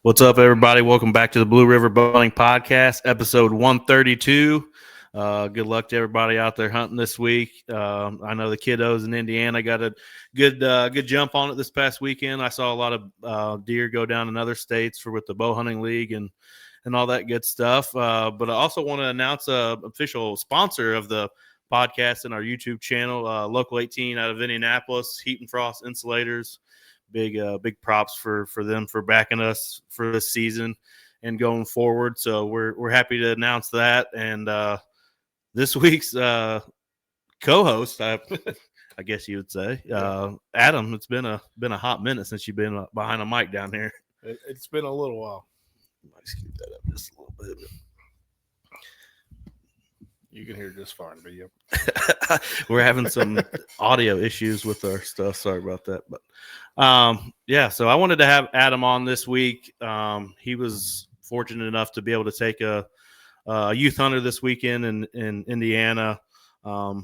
What's up, everybody? Welcome back to the Blue River Bowling Podcast, episode 132. Good luck to everybody out there hunting this week. I know the kiddos in Indiana got a good jump on it this past weekend. I saw a lot of deer go down in other states with the bow hunting league and all that good stuff. But I also want to announce an official sponsor of the podcast and our YouTube channel, Local 18 out of Indianapolis, Heat and Frost Insulators. Big props for them for backing us for this season and going forward. So we're happy to announce that. And this week's co-host, I guess you would say, Adam. It's been a hot minute since you've been behind a mic down here. It's been a little while. Might scoot that up just a little bit. You can hear just fine, but yeah. We're having some audio issues with our stuff. Sorry about that. But so I wanted to have Adam on this week. He was fortunate enough to be able to take a youth hunter this weekend in Indiana.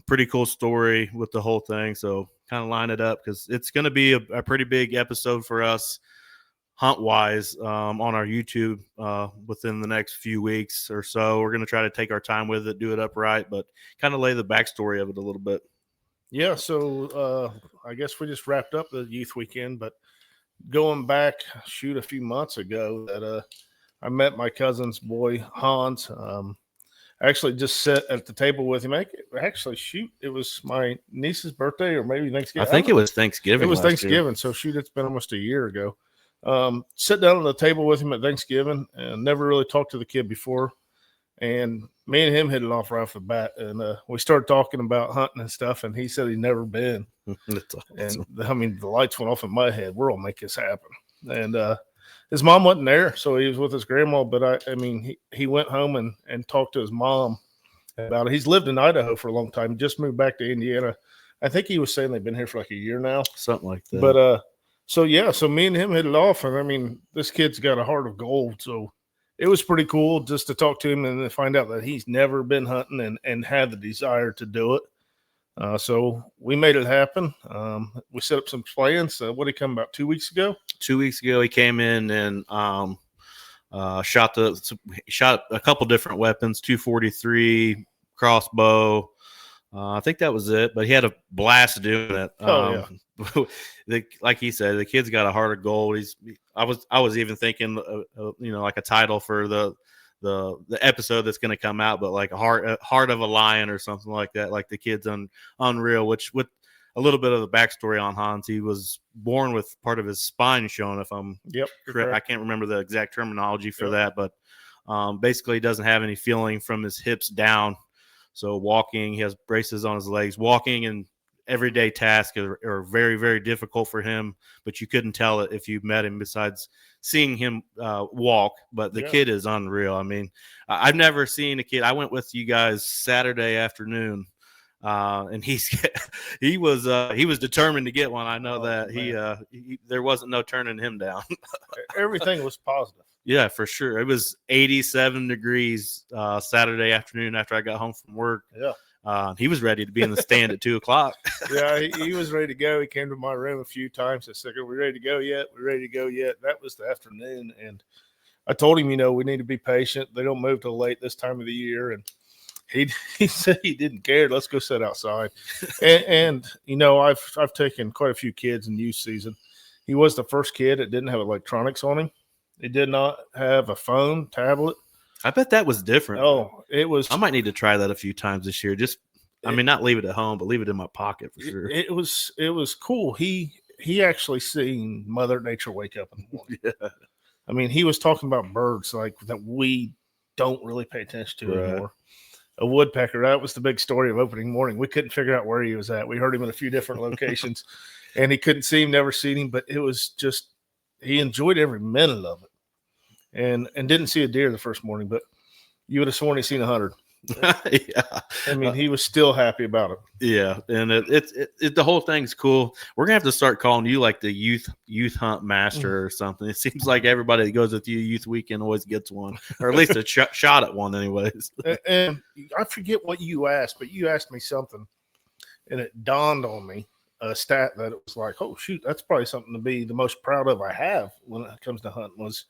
Pretty cool story with the whole thing. So kind of line it up because it's going to be a pretty big episode for us hunt-wise on our YouTube within the next few weeks or so. We're going to try to take our time with it, do it upright, but kind of lay the backstory of it a little bit. Yeah, so I guess we just wrapped up the youth weekend, but going back, a few months ago that I met my cousin's boy, Hans. I actually just sat at the table with him. It was my niece's birthday or maybe Thanksgiving. I think it was Thanksgiving. It was Thanksgiving, so it's been almost a year ago. Sit down on the table with him at Thanksgiving and never really talked to the kid before. And me and him hit it off right off the bat. And we started talking about hunting and stuff. And he said he'd never been. That's awesome. And the lights went off in my head. We're going to make this happen. And his mom wasn't there. So he was with his grandma. But he went home and talked to his mom about it. He's lived in Idaho for a long time. Just moved back to Indiana. I think he was saying they've been here for like a year now. Something like that. But, so me and him hit it off, and this kid's got a heart of gold. So it was pretty cool just to talk to him and then find out that he's never been hunting and had the desire to do it. So we made it happen. We set up some plans. What did he come about 2 weeks ago? 2 weeks ago, he came in and shot a couple different weapons, 243 crossbow. I think that was it, but he had a blast doing it. Like he said, the kid's got a heart of gold. I was even thinking, like a title for the episode that's going to come out, but like a heart of a lion or something like that. Like the kid's unreal. Which with a little bit of the backstory on Hans, he was born with part of his spine shown. If I'm correct, I can't remember the exact terminology for that, but basically he doesn't have any feeling from his hips down. So walking, he has braces on his legs. Walking and everyday tasks are very, very difficult for him, but you couldn't tell it if you met him besides seeing him walk. But the kid is unreal. I mean, I've never seen a kid. I went with you guys Saturday afternoon, and he was determined to get one. I know that there wasn't no turning him down. Everything was positive. Yeah, for sure. It was 87 degrees Saturday afternoon after I got home from work. Yeah. He was ready to be in the stand at 2:00. Yeah, he was ready to go. He came to my room a few times. I said, "Are we ready to go yet? We're ready to go yet?" That was the afternoon. And I told him, we need to be patient. They don't move till late this time of the year. And he said he didn't care. Let's go sit outside. and I've taken quite a few kids in youth season. He was the first kid that didn't have electronics on him. He did not have a phone, tablet. I bet that was different. Oh, it was. I might need to try that a few times this year. Not leave it at home, but leave it in my pocket for sure. It was cool. He actually seen Mother Nature wake up in the morning. Yeah. He was talking about birds like that we don't really pay attention to anymore. A woodpecker. That was the big story of opening morning. We couldn't figure out where he was at. We heard him in a few different locations, and he couldn't see him, never seen him. But it was just he enjoyed every minute of it. And didn't see a deer the first morning, but you would have sworn he'd seen 100. Yeah. He was still happy about it. Yeah, and the whole thing's cool. We're gonna have to start calling you like the youth hunt master or something. It seems like everybody that goes with you youth weekend always gets one, or at least a shot at one, anyways. And I forget what you asked, but you asked me something, and it dawned on me. a stat that it was like, oh shoot, that's probably something to be the most proud of I have when it comes to hunting. Was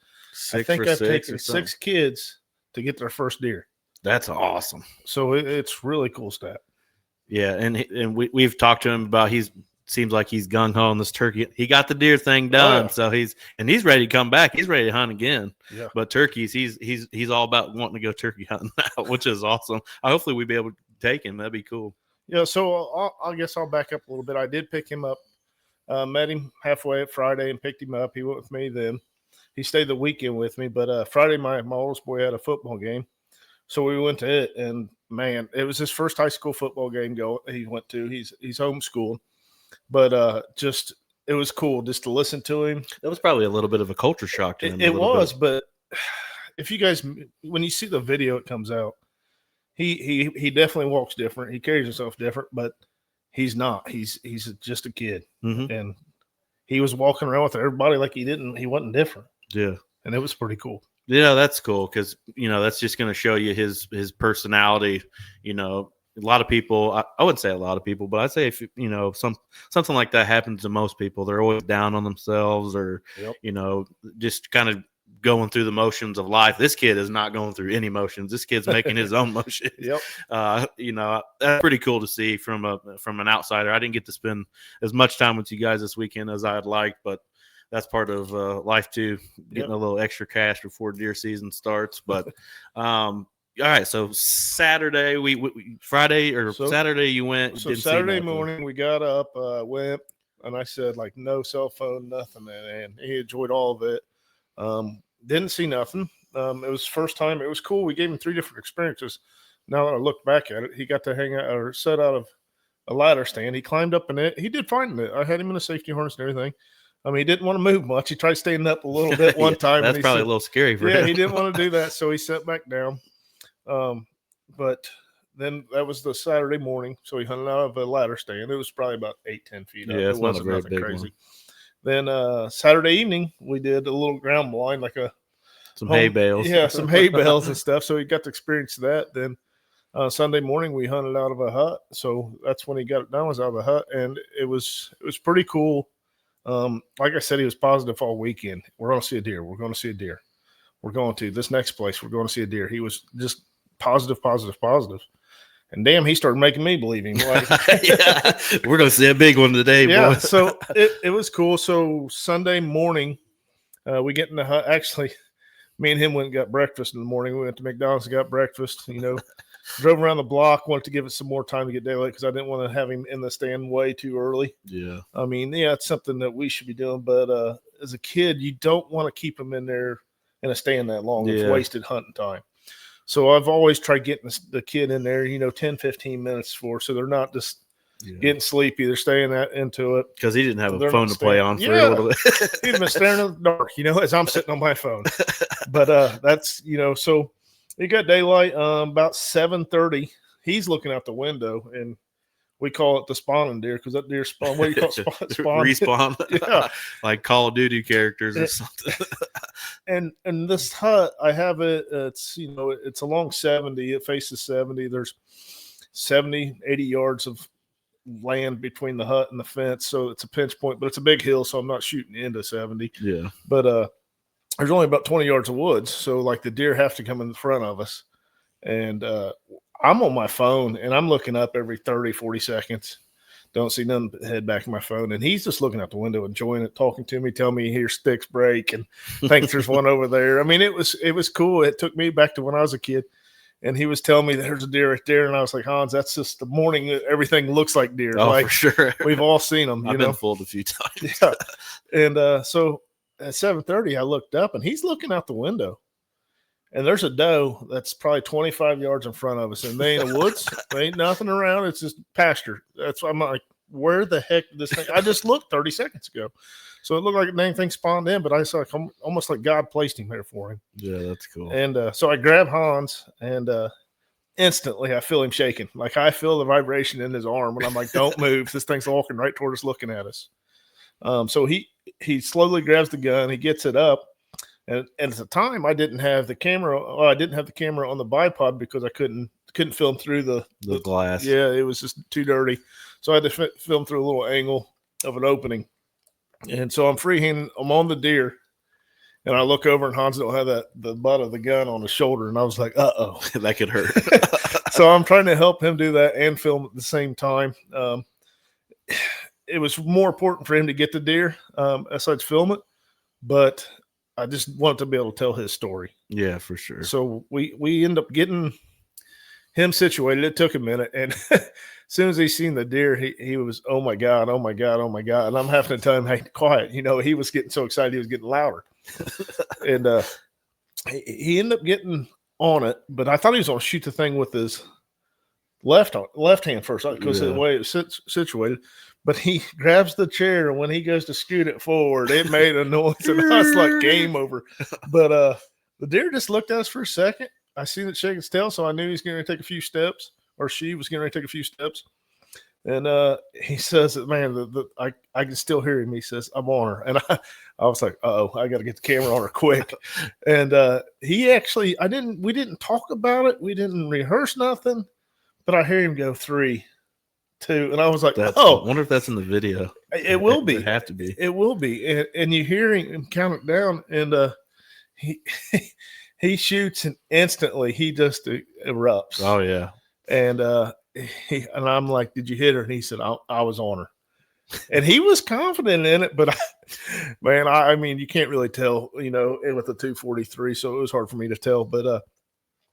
I 6 think for I've 6 taken or something. 6 kids to get their first deer. That's awesome. So it's really cool stat. Yeah, and we've talked to him about seems like he's gung ho on this turkey. He got the deer thing done, so he's ready to come back. He's ready to hunt again. Yeah. But turkeys, he's all about wanting to go turkey hunting now, which is awesome. Hopefully we'll be able to take him. That'd be cool. Yeah. So I guess I'll back up a little bit. I did pick him up. Met him halfway at Friday and picked him up. He went with me then. He stayed the weekend with me, but Friday my oldest boy had a football game, so we went to it. And man, it was his first high school football game he went to. He's homeschooled, but just it was cool just to listen to him. That was probably a little bit of a culture shock to him. It was, but if you guys, when you see the video, it comes out. He definitely walks different. He carries himself different, but he's not. He's just a kid, and he was walking around with everybody like he wasn't different. Yeah, and it was pretty cool. Yeah, that's cool because that's just going to show you his personality. A lot of people, I wouldn't say a lot of people, but I'd say if something like that happens to most people, they're always down on themselves or just kind of going through the motions of life. This kid is not going through any motions. This kid's making his own motions. Yep. That's pretty cool to see from an outsider. I didn't get to spend as much time with you guys this weekend as I'd like, but that's part of life too, getting a little extra cash before deer season starts. But all right, so Saturday, Saturday you went. So Saturday morning we got up, went, and I said like no cell phone, nothing, and he enjoyed all of it. Didn't see nothing. It was first time. It was cool. We gave him 3 different experiences. Now that I look back at it, he got to hang out or set out of a ladder stand. He climbed up in it. He did fine in it. I had him in a safety harness and everything. I mean, he didn't want to move much. He tried standing up a little bit one time. That's probably a little scary for him. Yeah, he didn't want to do that, so he sat back down. But then that was the Saturday morning, so he hunted out of a ladder stand. It was probably about 8-10 feet up. Yeah, it wasn't nothing crazy. Then Saturday evening, we did a little ground blind, like some hay bales. Yeah, some hay bales and stuff. So he got to experience that. Then Sunday morning, we hunted out of a hut. So that's when he got it done, was out of the hut. And it was pretty cool. Like I said, he was positive all weekend. We're going to see a deer. We're going to see a deer. We're going to this next place. We're going to see a deer. He was just positive. And damn, he started making me believe him. Like, yeah, we're going to see a big one today, boy. So it was cool. So Sunday morning, we get in the hut. Actually, me and him went and got breakfast in the morning. We went to McDonald's and got breakfast, drove around the block, wanted to give it some more time to get daylight because I didn't want to have him in the stand way too early. Yeah. I mean, it's something that we should be doing. But as a kid, you don't want to keep him in there in a stand that long. Yeah. It's wasted hunting time. So I've always tried getting the kid in there, 10, 15 minutes for, so they're not just getting sleepy. They're staying into it. Because he didn't have a phone to play on for a little bit. He'd been staring in the dark, as I'm sitting on my phone. But that's, so it got daylight about 7:30. He's looking out the window, and we call it the spawning deer because that deer spawn. What do you call it? Spawn? Respawn. Yeah. Like Call of Duty characters or something. And this hut, I have it. It's it's along 70. It faces 70. There's 70, 80 yards of land between the hut and the fence, so it's a pinch point. But it's a big hill, so I'm not shooting into 70. Yeah. But there's only about 20 yards of woods, so like the deer have to come in front of us. And I'm on my phone, and I'm looking up every 30, 40 seconds. Don't see nothing but head back in my phone. And he's just looking out the window, enjoying it, talking to me, telling me he hears sticks break and thinks there's one over there. I mean, it was cool. It took me back to when I was a kid. And he was telling me there's a deer right there. And I was like, Hans, that's just the morning that everything looks like deer. Oh, like, for sure. We've all seen them. I've been fooled a few times. Yeah. And so at 7:30, I looked up, and he's looking out the window. And there's a doe that's probably 25 yards in front of us, and they ain't a woods. There ain't nothing around. It's just pasture. That's why I'm like, where the heck did this thing? I just looked 30 seconds ago. So it looked like dang thing spawned in, but I saw almost like God placed him there for him. Yeah, that's cool. And so I grab Hans, and instantly I feel him shaking. Like I feel the vibration in his arm, and I'm like, don't move. This thing's walking right toward us looking at us. So he slowly grabs the gun. He gets it up. And at the time, I didn't have the camera. I didn't have the camera on the bipod because I couldn't couldn't film through the glass. Yeah, it was just too dirty. So I had to film through a little angle of an opening. And so I'm freehanding. I'm on the deer. And I look over and Hans don't have the butt of the gun on his shoulder. And I was like, uh-oh. That could hurt. So I'm trying to help him do that and film at the same time. It was more important for him to get the deer aside film it. But I just wanted to be able to tell his story. Yeah, for sure. So we end up getting him situated. It took a minute. And as soon as he seen the deer, he was, oh my God, oh my God, oh my God. And I'm having to tell him, hey, quiet. You know, he was getting so excited, he was getting louder. And he ended up getting on it, but I thought he was going to shoot the thing with his left hand first because of the way it was situated. But he grabs the chair, and when he goes to scoot it forward, it made a noise, and I was like, game over. But the deer just looked at us for a second. I seen it shake its tail, so I knew he was going to take a few steps, or she was going to take a few steps. And he says, man, I can still hear him. He says, I'm on her. And I was like, uh-oh, I got to get the camera on her quick. And he actually, we didn't talk about it. We didn't rehearse nothing, but I hear him go 3, 2. And I was like, I wonder if that's in the video. It will be. It have to be. It will be. And you hear him count it down, and he shoots, and instantly he just erupts. Oh, yeah. And and I'm like, did you hit her? And he said, I was on her. And he was confident in it, but I mean, you can't really tell, you know, with the 243. So it was hard for me to tell, but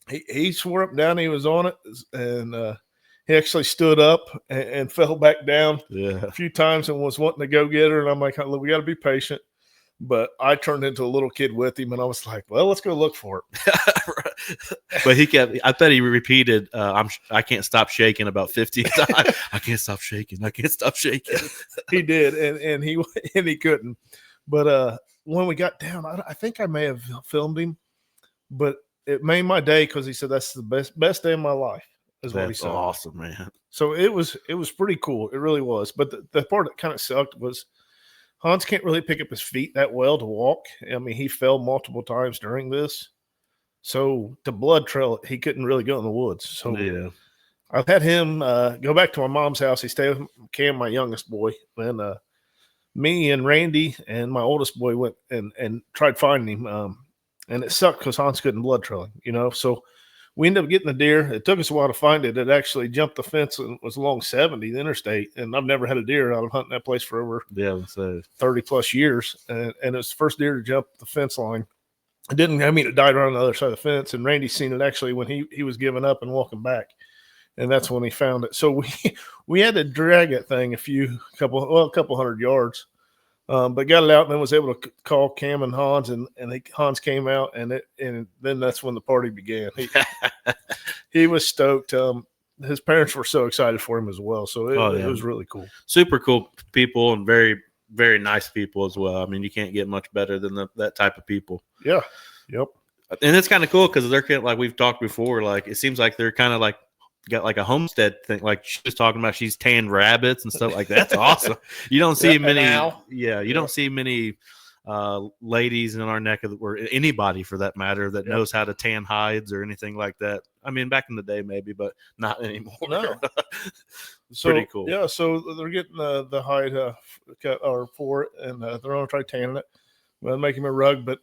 he swore up and down he was on it. And he actually stood up and fell back down a few times and was wanting to go get her. And I'm like, look, we got to be patient. But I turned into a little kid with him, and I was like, well, let's go look for it. But he kept, I bet he repeated, I can't stop shaking about 50 times. I can't stop shaking. I can't stop shaking. He did, and he couldn't. But when we got down, I think I may have filmed him, but it made my day because he said, that's the best day of my life, is what he said. That's awesome, man. So it was pretty cool. It really was. But the part that kind of sucked was Hans can't really pick up his feet that well to walk. I mean, he fell multiple times during this. So to blood trail, he couldn't really go in the woods. So yeah, I've had him go back to my mom's house. He stayed with Cam, my youngest boy. And me and Randy and my oldest boy went and tried finding him. And it sucked because Hans couldn't blood trail him, you know. So we ended up getting the deer. It took us a while to find it. It actually jumped the fence and was along 70, the interstate. And I've never had a deer out of hunting that place for over 30 plus years. And it was the first deer to jump the fence line. It died around the other side of the fence. And Randy seen it actually when he was giving up and walking back. And that's when he found it. So we had to drag that thing a couple hundred yards. But got it out and then was able to call Cam and Hans, and Hans came out, and then that's when the party began. He was stoked. His parents were so excited for him as well. So it was really cool. Super cool people and very, very nice people as well. I mean, you can't get much better than that type of people. Yeah. Yep. And it's kind of cool because they're kind of, like we've talked before, like it seems like they're kind of like got like a homestead thing, like she was talking about. She's tanned rabbits and stuff like that. That's awesome. You don't see many. You don't see many ladies in our neck of or anybody for that matter that knows how to tan hides or anything like that. I mean, back in the day maybe, but not anymore. No. Pretty cool. Yeah, so they're getting the hide cut or for it, and they're going to try tanning it. Well, make him a rug, but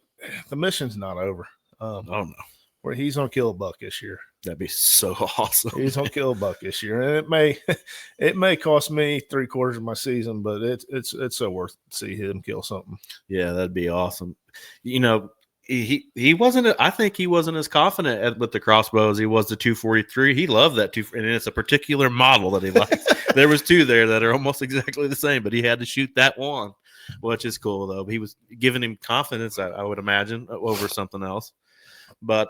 the mission's not over. Oh no. Where he's gonna kill a buck this year. That'd be so awesome. He's gonna kill a buck this year, and it may cost me 3/4 of my season, but it's so worth to see him kill something. Yeah, that'd be awesome. You know, he wasn't. I think he wasn't as confident with the crossbow as he was the 243. He loved that and it's a particular model that he likes. There was 2 there that are almost exactly the same, but he had to shoot that one, which is cool though. He was giving him confidence, I would imagine, over something else. But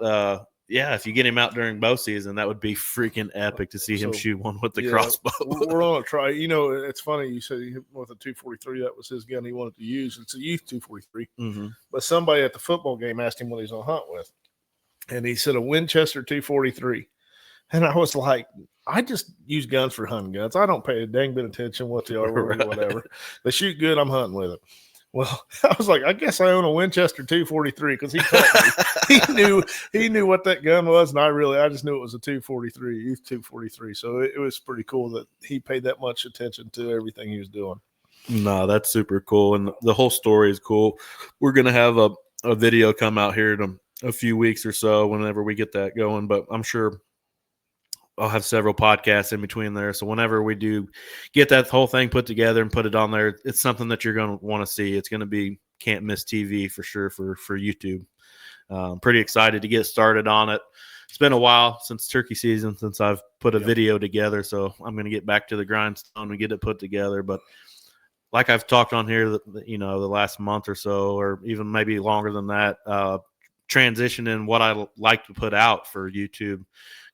yeah, if you get him out during bow season, that would be freaking epic to see him shoot one with the crossbow. We're going to try. You know, it's funny you said he hit with a 243. That was his gun he wanted to use. It's a youth 243. Mm-hmm. But somebody at the football game asked him what he's going to hunt with. And he said a Winchester 243. And I was like, I just use guns for hunting guns. I don't pay a dang bit of attention what they are or whatever. They shoot good, I'm hunting with it. Well, I was like, I guess I own a Winchester 243 because he taught me. he knew what that gun was, and I just knew it was a 243, youth 243. So it was pretty cool that he paid that much attention to everything he was doing. No, that's super cool, and the whole story is cool. We're gonna have a video come out here in a few weeks or so, whenever we get that going. But I'm sure I'll have several podcasts in between there. So whenever we do get that whole thing put together and put it on there, it's something that you're going to want to see. It's going to be can't miss TV for sure for YouTube. Pretty excited to get started on it. It's been a while since turkey season since I've put a video together, so I'm going to get back to the grindstone and get it put together. But like I've talked on here, the last month or so, or even maybe longer than that, transitioning what I like to put out for YouTube,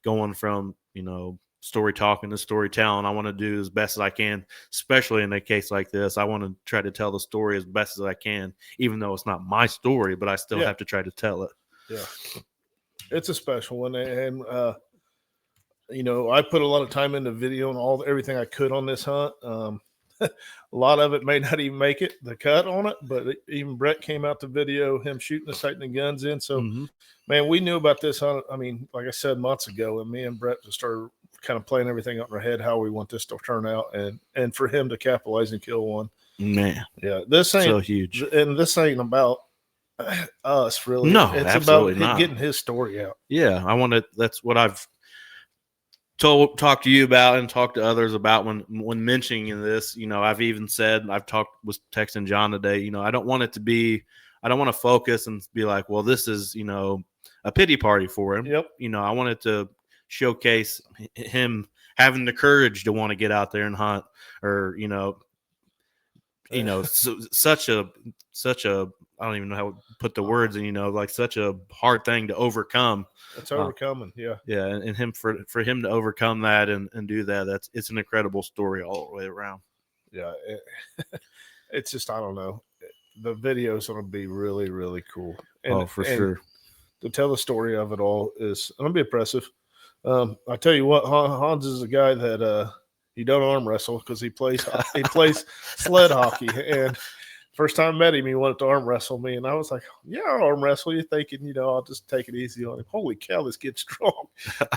going from story talking to storytelling. I want to do as best as I can, especially in a case like this. I want to try to tell the story as best as I can, even though it's not my story, but I still have to try to tell it. Yeah, it's a special one, and I put a lot of time into video and everything I could on this hunt. A lot of it may not even make the cut on it, but even Brett came out to video him shooting the sight and the guns in. So, man, we knew about this hunt. I mean, like I said, months ago, and me and Brett just started kind of playing everything up in our head how we want this to turn out, and for him to capitalize and kill one. Man, yeah, this ain't so huge, and this ain't about us really. No, it's absolutely about not. getting his story out. Yeah, I want to. That's what I've talked to you about and talked to others about when mentioning this. I've even said, was texting John today, I don't want to focus and be like, well, this is a pity party for him. Yep. I wanted to showcase him having the courage to want to get out there and hunt, or such a I don't even know how to put the words in, like such a hard thing to overcome. It's overcoming. Yeah. And him for him to overcome that and do that, it's an incredible story all the way around. Yeah. It's just, I don't know. The video is going to be really, really cool. Sure. To tell the story of it all is going to be impressive. I tell you what, Hans is a guy that he don't arm wrestle because he plays sled hockey. And first time I met him, he wanted to arm wrestle me, and I was like, "Yeah, I'll arm wrestle you." Thinking, I'll just take it easy on him. Holy cow, this kid's strong!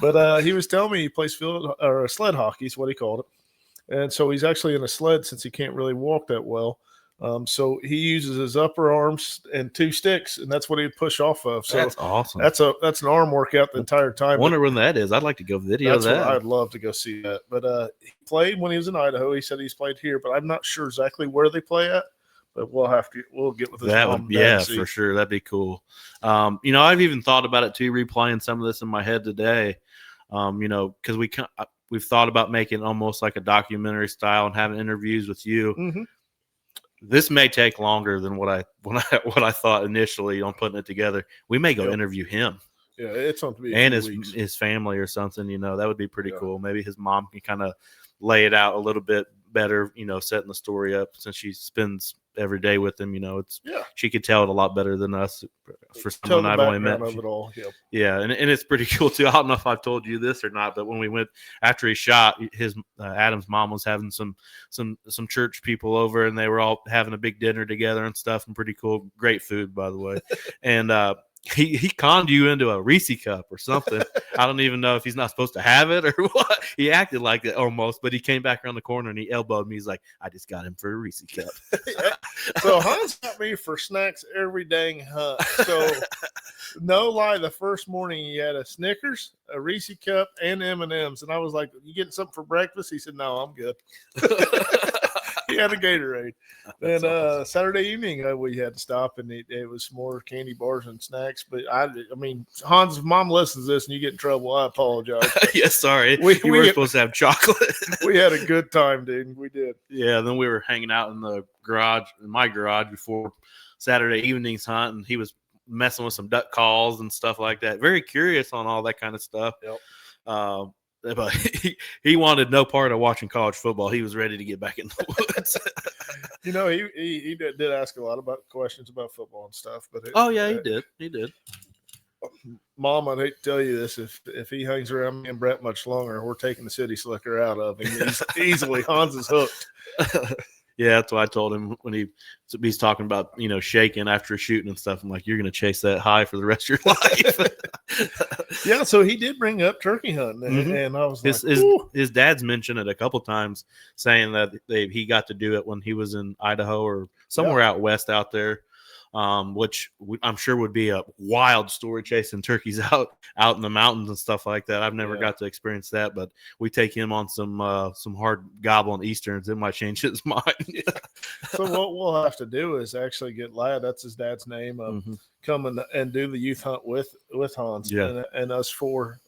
But he was telling me he plays sled hockey is what he called it, and so he's actually in a sled since he can't really walk that well. So he uses his upper arms and two sticks, and that's what he'd push off of. So that's awesome. That's an arm workout the entire time. I wonder when that is. I'd like to go video that. I'd love to go see that. But he played when he was in Idaho. He said he's played here, but I'm not sure exactly where they play at. But we'll get with his mom. For sure. That'd be cool. I've even thought about it too, replaying some of this in my head today. Because we've thought about making almost like a documentary style and having interviews with you. Mm-hmm. This may take longer than what I thought initially on putting it together. We may go interview him. Yeah, it's something to be and his family or something. That would be pretty cool. Maybe his mom can kind of lay it out a little bit better. Setting the story up since she spends every day with him. She could tell it a lot better than us. For someone I've only met. Of it all. Yep. Yeah, and it's pretty cool too. I don't know if I've told you this or not, but when we went after he shot, his Adam's mom was having some church people over, and they were all having a big dinner together and stuff, and pretty cool, great food by the way, and he conned you into a Reese cup or something. I don't even know if he's not supposed to have it or what. He acted like it almost, but he came back around the corner and he elbowed me. He's like, I just got him for a Reese cup. So Hans got me for snacks every dang hunt. So no lie, the first morning he had a Snickers, a Reese cup, and M&Ms. And I was like, you getting something for breakfast? He said, no, I'm good. He had a Gatorade. Then awesome. Saturday evening we had to stop, and it was more candy bars and snacks. But I mean, Hans' mom listens to this, and you get in trouble. I apologize. Yeah, sorry. We were supposed to have chocolate. We had a good time, dude. We did. Yeah. Then we were hanging out in my garage before Saturday evening's hunt, and he was messing with some duck calls and stuff like that. Very curious on all that kind of stuff. Yep. But he wanted no part of watching college football. He was ready to get back in the woods. He did ask a lot about questions about football and stuff. But he did. Mom, I'd hate to tell you this: if he hangs around me and Brett much longer, we're taking the city slicker out of him. He's easily. Hans is hooked. Yeah, that's what I told him when he's talking about, shaking after shooting and stuff. I'm like, you're going to chase that high for the rest of your life. Yeah, so he did bring up turkey hunting, and I was his, like, his dad's mentioned it a couple times, saying that he got to do it when he was in Idaho or somewhere out west out there. Which I'm sure would be a wild story, chasing turkeys out in the mountains and stuff like that. I've never got to experience that, but we take him on some hard gobbling Easterns. It might change his mind. So what we'll have to do is actually get Ladd, that's his dad's name, come and do the youth hunt with Hans and us four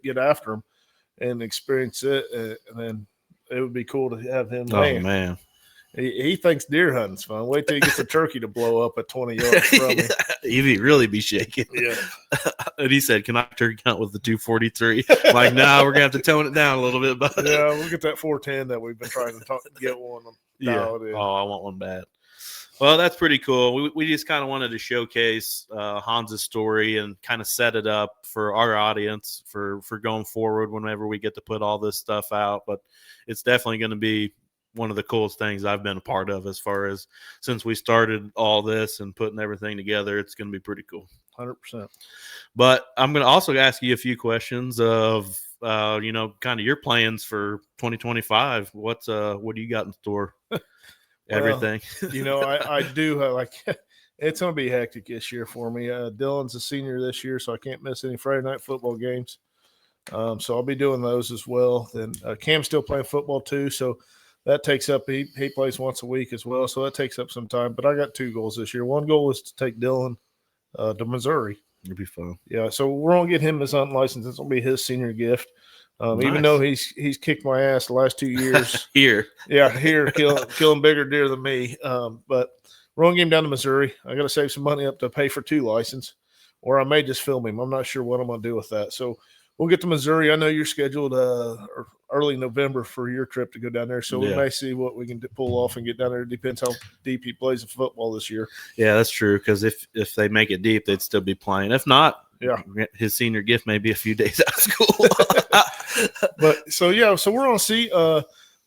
get after him and experience it, and then it would be cool to have him. Oh man. He thinks deer hunting's fun. Wait till he gets a turkey to blow up at 20 yards from him. He'd really be shaking. Yeah. And he said, "Can I turkey hunt with the 243?" Like, we're gonna have to tone it down a little bit. But yeah, we'll get that 410 that we've been trying to get one. Yeah. Oh, I want one bad. Well, that's pretty cool. We just kind of wanted to showcase Hans's story and kind of set it up for our audience for going forward whenever we get to put all this stuff out. But it's definitely going to be one of the coolest things I've been a part of, as far as since we started all this and putting everything together. It's going to be pretty cool. 100%. But I'm going to also ask you a few questions of, kind of your plans for 2025. What do you got in store? Everything. I do it's going to be hectic this year for me. Dylan's a senior this year, so I can't miss any Friday night football games. So I'll be doing those as well. Then Cam's still playing football too, so that takes up, he plays once a week as well, so that takes up some time. But I got 2 goals this year. One goal is to take Dylan to Missouri. It'll be fun. Yeah, so we're going to get him his hunting license. This will be his senior gift. Nice. Even though he's kicked my ass the last 2 years. Here, killing bigger deer than me. But we're going to get him down to Missouri. I got to save some money up to pay for 2 license, or I may just film him. I'm not sure what I'm going to do with that. So we'll get to Missouri. I know you're scheduled early November for your trip to go down there, so we may see what we can pull off and get down there. It depends how deep he plays in football this year. Yeah, that's true, because if they make it deep, they'd still be playing. If not, his senior gift may be a few days out of school. But so we're going to see.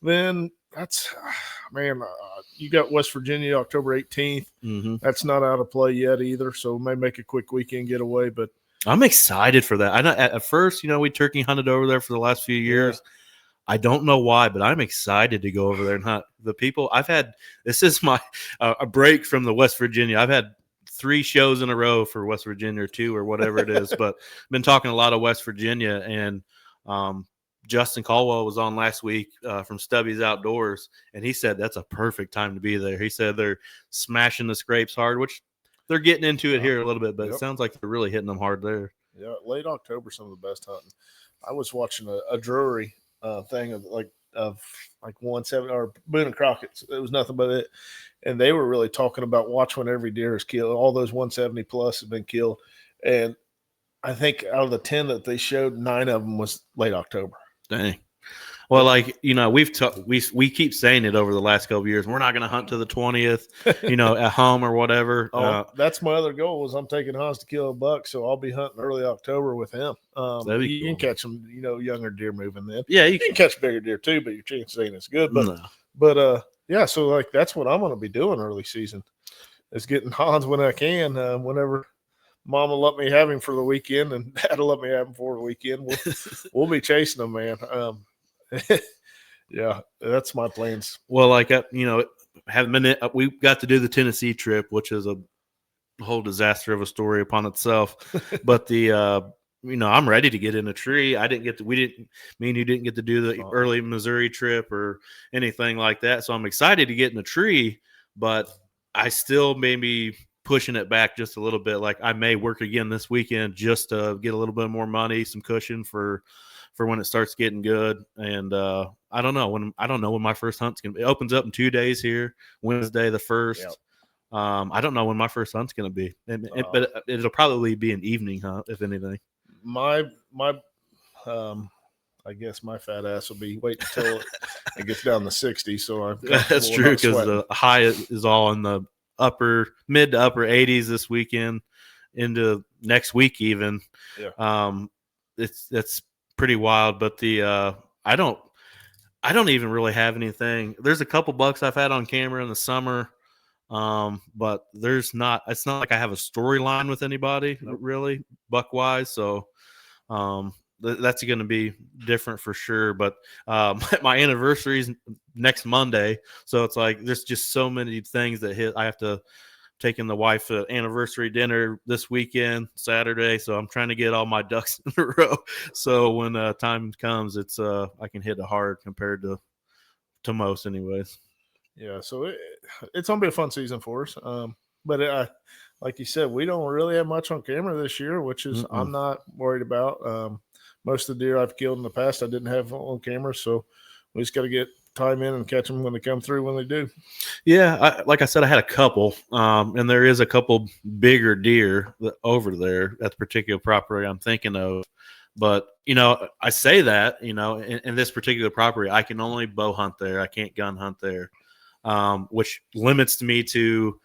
Then that's you got West Virginia October 18th. Mm-hmm. That's not out of play yet either, so we may make a quick weekend getaway. But I'm excited for that. I know at first, we turkey hunted over there for the last few years. Yeah. I don't know why, but I'm excited to go over there and hunt. The people I've had, this is my a break from the West Virginia. I've had 3 shows in a row for West Virginia, or 2 or whatever it is, but I've been talking a lot of West Virginia, and Justin Caldwell was on last week from Stubby's Outdoors, and he said that's a perfect time to be there. He said they're smashing the scrapes hard, which they're getting into it here a little bit, but it sounds like they're really hitting them hard there. Yeah, late October, some of the best hunting. I was watching a Drury thing of 170 or Boone and Crockett's. It was nothing but it, and they were really talking about watch when every deer is killed. All those 170 plus have been killed, and I think out of the 10 that they showed, 9 of them was late October. Dang. Well, we keep saying it over the last couple of years. We're not going to hunt to the 20th, at home or whatever. That's my other goal is I'm taking Hans to kill a buck, so I'll be hunting early October with him. You can catch some, younger deer moving then. Yeah, you can catch bigger deer too, but your chances ain't as good. So that's what I'm going to be doing early season is getting Hans when I can, whenever Mom will let me have him for the weekend and Dad will let me have him for the weekend. We'll be chasing him, man. Yeah, that's my plans. Well, we got to do the Tennessee trip, which is a whole disaster of a story upon itself. But I'm ready to get in a tree. Me and you didn't get to do the early Missouri trip or anything like that. So I'm excited to get in a tree, but I still may be pushing it back just a little bit. Like I may work again this weekend just to get a little bit more money, some cushion for when it starts getting good. And I don't know when my first hunt's gonna be. It opens up in 2 days here, Wednesday the 1st. Yep. I don't know when my first hunt's gonna be, but it'll probably be an evening hunt, if anything. My I guess my fat ass will be waiting until it gets down to 60. So that's true, because the high is all in the mid to upper 80s this weekend into next week even. Yeah. That's pretty wild. But I don't even really have anything. There's a couple bucks I've had on camera in the summer, but it's not like I have a storyline with anybody really buck wise. So that's going to be different for sure. But my anniversary is next Monday, so it's like there's just so many things that hit. I have to take in the wife anniversary dinner this weekend, Saturday. So I'm trying to get all my ducks in a row. So when time comes, it's I can hit it hard compared to most, anyways. Yeah, so it's gonna be a fun season for us. But like you said, we don't really have much on camera this year, which is I'm not worried about. Most of the deer I've killed in the past, I didn't have on camera, so we just got to get time in and catch them when they come through when they do. Yeah, like I said, I had a couple, and there is a couple bigger deer over there at the particular property I'm thinking of. But I say that in this particular property, I can only bow hunt there. I can't gun hunt there, which limits me to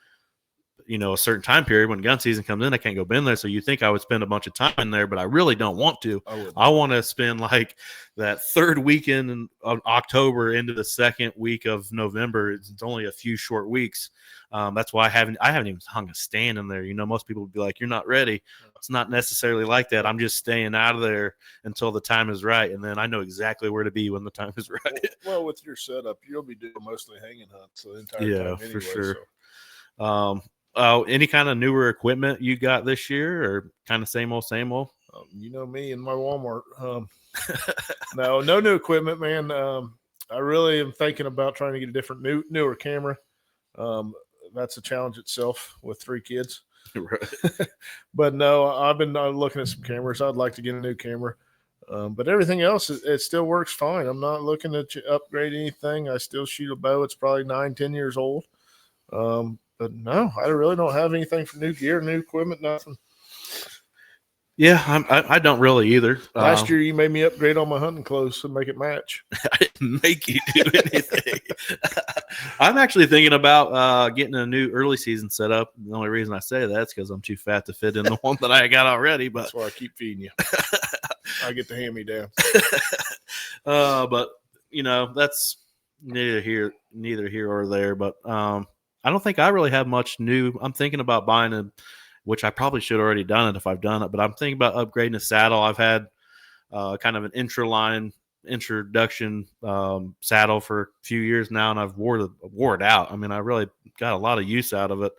a certain time period. When gun season comes in, I can't go in there. So you think I would spend a bunch of time in there, but I really don't want to. I want to spend like that third weekend of October into the second week of November. It's only a few short weeks. That's why I haven't even hung a stand in there. Most people would be like, "You're not ready." It's not necessarily like that. I'm just staying out of there until the time is right, and then I know exactly where to be when the time is right. Well, with your setup, you'll be doing mostly hanging hunts the entire time anyway. For sure. So. Any kind of newer equipment you got this year, or kind of same old, same old? You know me and my Walmart. No new equipment, man. I really am thinking about trying to get a different newer camera. That's a challenge itself with 3 kids. Right. But no, I've been looking at some cameras. I'd like to get a new camera. But everything else, it still works fine. I'm not looking to upgrade anything. I still shoot a bow. It's probably 9-10 years old. But no, I really don't have anything for new gear, new equipment, nothing. Yeah, I don't really either. Last year, you made me upgrade all my hunting clothes to make it match. I didn't make you do anything. I'm actually thinking about getting a new early season setup. The only reason I say that is because I'm too fat to fit in the one that I got already. But that's why I keep feeding you. I get the hand-me-down. But that's neither here or there. But I don't think I really have much new. I'm thinking about buying which I probably should have already done it if I've done it, but I'm thinking about upgrading a saddle. I've had kind of an introduction saddle for a few years now, and I've wore it out. I mean, I really got a lot of use out of it.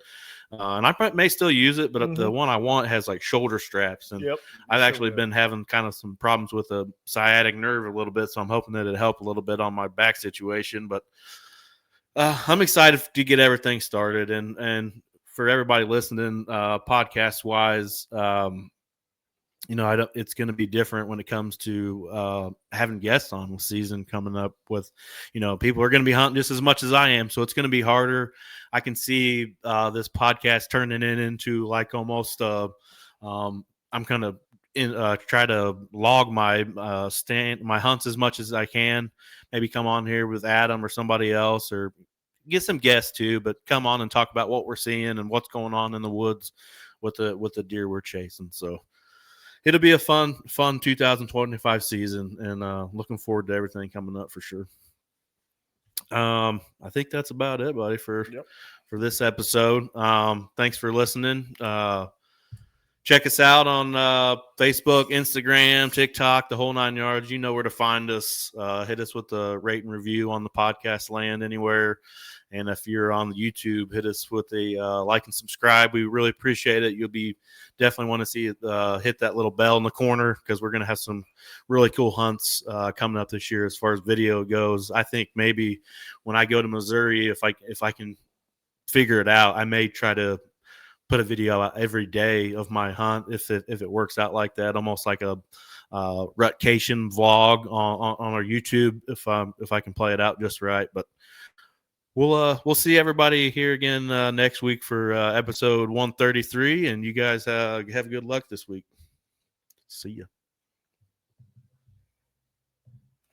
And I may still use it, but the one I want has like shoulder straps. And I've actually been having kind of some problems with a sciatic nerve a little bit, so I'm hoping that it'll help a little bit on my back situation. But I'm excited to get everything started. And for everybody listening, podcast wise, it's going to be different when it comes to having guests on with season coming up with, people are going to be hunting just as much as I am. So it's going to be harder. I can see this podcast turning into like almost I'm going to try to log my my hunts as much as I can. Maybe come on here with Adam or somebody else, or get some guests too, but come on and talk about what we're seeing and what's going on in the woods with the deer we're chasing. So it'll be a fun 2025 season, and looking forward to everything coming up for sure. I think that's about it, buddy, for this episode. Thanks for listening. Check us out on Facebook, Instagram, TikTok, the whole 9 yards. You know where to find us. Hit us with a rate and review on the podcast land anywhere. And if you're on YouTube, hit us with a like and subscribe. We really appreciate it. You'll be definitely want to see it hit that little bell in the corner, because we're going to have some really cool hunts coming up this year as far as video goes. I think maybe when I go to Missouri, if I can figure it out, I may try to put a video out every day of my hunt if it works out like that, almost like a rutcation vlog on our YouTube if I can play it out just right. But we'll see everybody here again next week for episode 133, and you guys have good luck this week. See ya.